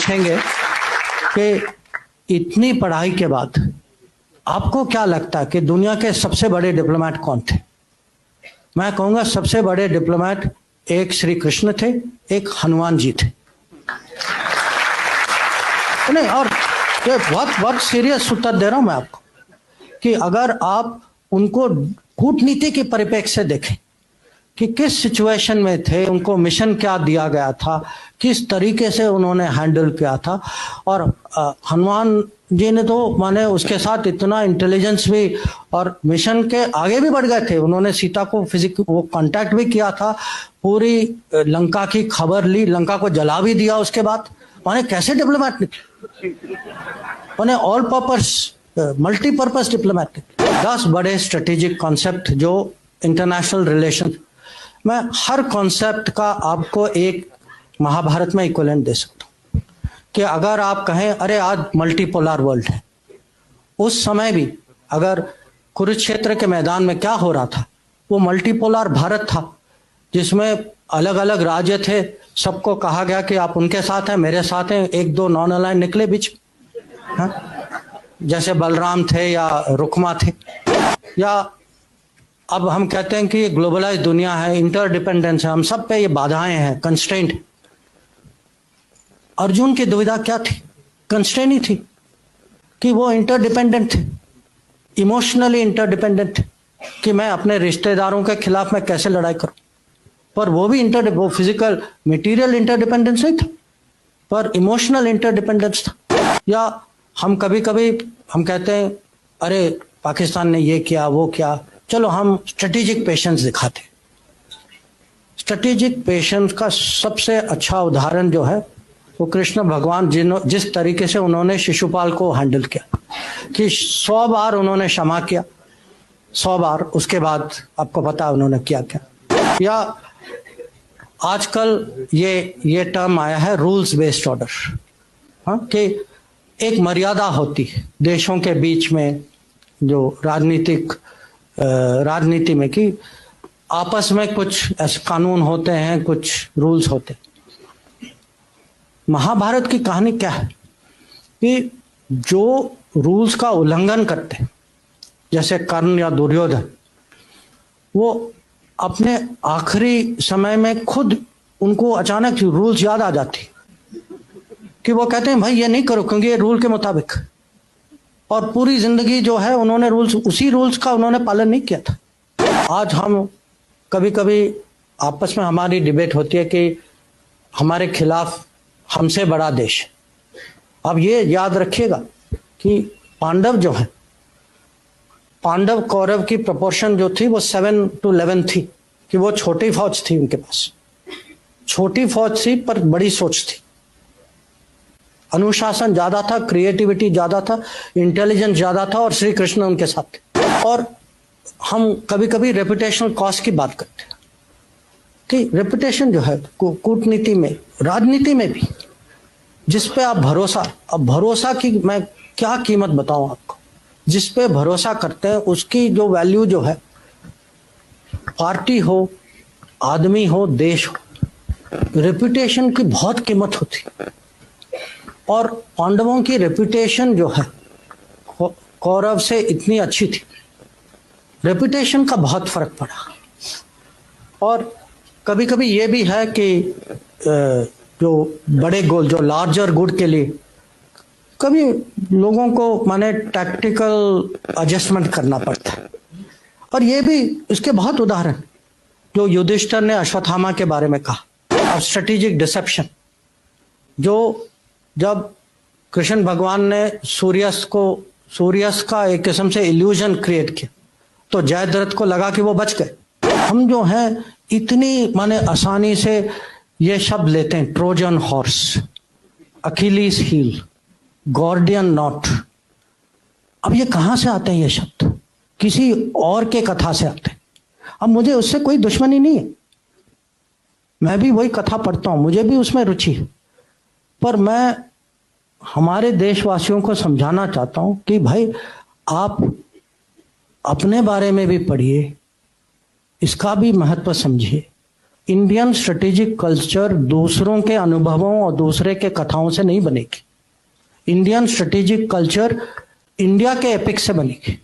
पूछेंगे कि इतनी पढ़ाई के बाद आपको क्या लगता है कि दुनिया के सबसे बड़े डिप्लोमेट कौन थे? मैं कहूंगा सबसे बड़े डिप्लोमेट एक श्री कृष्ण थे, एक हनुमान जी थे। नहीं, और ये बहुत सीरियस उत्तर दे रहा हूं मैं आपको कि अगर आप उनको कूटनीति के परिप्रेक्ष्य से देखें कि किस सिचुएशन में थे, उनको मिशन क्या दिया गया था, किस तरीके से उन्होंने हैंडल किया था। और हनुमान जी ने तो माने उसके साथ इतना इंटेलिजेंस भी और मिशन के आगे भी बढ़ गए थे। उन्होंने सीता को वो कांटेक्ट भी किया था, पूरी लंका की खबर ली, लंका को जला भी दिया उसके बाद। माने कैसे डिप्लोमेट निकले, माने ऑल पर्पस मल्टीपर्पज डिप्लोमेट। 10 बड़े स्ट्रेटेजिक कॉन्सेप्ट जो इंटरनेशनल रिलेशन, मैं हर कॉन्सेप्ट का आपको एक महाभारत में इक्विवेलेंट दे सकता हूं कि अगर आप कहें अरे आज मल्टीपोलर वर्ल्ड है, उस समय भी अगर कुरुक्षेत्र के मैदान में क्या हो रहा था, वो मल्टीपोलर भारत था जिसमें अलग अलग राज्य थे, सबको कहा गया कि आप उनके साथ हैं, मेरे साथ हैं, एक दो नॉन अलाइन निकले बीच, जैसे बलराम थे या रुक्मा थे। या अब हम कहते हैं कि ये ग्लोबलाइज दुनिया है, इंटरडिपेंडेंस है, हम सब पे ये बाधाएं हैं, कंस्ट्रेंट। अर्जुन की दुविधा क्या थी? कंस्ट्रेंट ही थी कि वो इंटरडिपेंडेंट थे, इमोशनली इंटरडिपेंडेंट थे कि मैं अपने रिश्तेदारों के खिलाफ मैं कैसे लड़ाई करूं। पर वो भी वो फिजिकल मटेरियल इंटरडिपेंडेंस नहीं था, पर इमोशनल इंटरडिपेंडेंस था। या हम कभी कभी हम कहते हैं अरे पाकिस्तान ने ये किया वो किया, चलो हम स्ट्रेटेजिक पेशेंस दिखाते। स्ट्रेटेजिक पेशेंस का सबसे अच्छा उदाहरण जो है वो कृष्ण भगवान जिस तरीके से उन्होंने शिशुपाल को हैंडल किया कि 100 बार उन्होंने क्षमा किया, 100 बार, उसके बाद आपको पता है उन्होंने क्या किया। या आजकल ये टर्म आया है रूल्स बेस्ड ऑर्डर, हाँ, कि एक मर्यादा होती है देशों के बीच में, जो राजनीति में, कि आपस में कुछ ऐसे कानून होते हैं, कुछ रूल्स होते हैं। महाभारत की कहानी क्या है कि जो रूल्स का उल्लंघन करते हैं, जैसे कर्ण या दुर्योधन, वो अपने आखिरी समय में खुद उनको अचानक रूल्स याद आ जाती कि वो कहते हैं भाई ये नहीं करो क्योंकि ये रूल के मुताबिक, और पूरी जिंदगी जो है उन्होंने उसी रूल्स का उन्होंने पालन नहीं किया था। आज हम कभी कभी आपस में हमारी डिबेट होती है कि हमारे खिलाफ हमसे बड़ा देश। अब ये याद रखिएगा कि पांडव जो है, पांडव कौरव की प्रोपोर्शन जो थी वो 7-11 थी, कि वो छोटी फौज थी, उनके पास छोटी फौज थी पर बड़ी सोच थी, अनुशासन ज्यादा था, क्रिएटिविटी ज्यादा था, इंटेलिजेंस ज्यादा था, और श्री कृष्ण उनके साथ थे। और हम कभी कभी रेपुटेशनल कॉस्ट की बात करते हैं कि रेपुटेशन जो है कूटनीति में, राजनीति में भी, जिस पे आप भरोसा, अब भरोसा की मैं क्या कीमत बताऊं आपको, जिस पे भरोसा करते हैं उसकी जो वैल्यू जो है, पार्टी हो, आदमी हो, देश हो, रेपुटेशन की बहुत कीमत होती। और पांडवों की रेपुटेशन जो है कौरव से इतनी अच्छी थी, रेपुटेशन का बहुत फर्क पड़ा। और कभी कभी ये भी है कि जो बड़े गोल, जो लार्जर गुड के लिए कभी लोगों को माने टैक्टिकल एडजस्टमेंट करना पड़ता है। और ये भी इसके बहुत उदाहरण, जो युधिष्ठिर ने अश्वत्थामा के बारे में कहा, और स्ट्रेटेजिक डिसेप्शन, जो जब कृष्ण भगवान ने सूर्यास्त का एक किस्म से इल्यूजन क्रिएट किया तो जयद्रथ को लगा कि वो बच गए। हम जो हैं इतनी माने आसानी से ये शब्द लेते हैं, Trojan horse, Achilles heel, Gordian knot. अब ये कहां से आते हैं ये शब्द? किसी और के कथा से आते हैं। अब मुझे उससे कोई दुश्मनी नहीं है, मैं भी वही कथा पढ़ता हूं, मुझे भी उसमें रुचि है, पर मैं हमारे देशवासियों को समझाना चाहता हूं कि भाई आप अपने बारे में भी पढ़िए, इसका भी महत्व समझिए, इंडियन स्ट्रेटेजिक कल्चर दूसरों के अनुभवों और दूसरे के कथाओं से नहीं बनेगी। इंडियन स्ट्रेटेजिक कल्चर इंडिया के एपिक से बनेगी।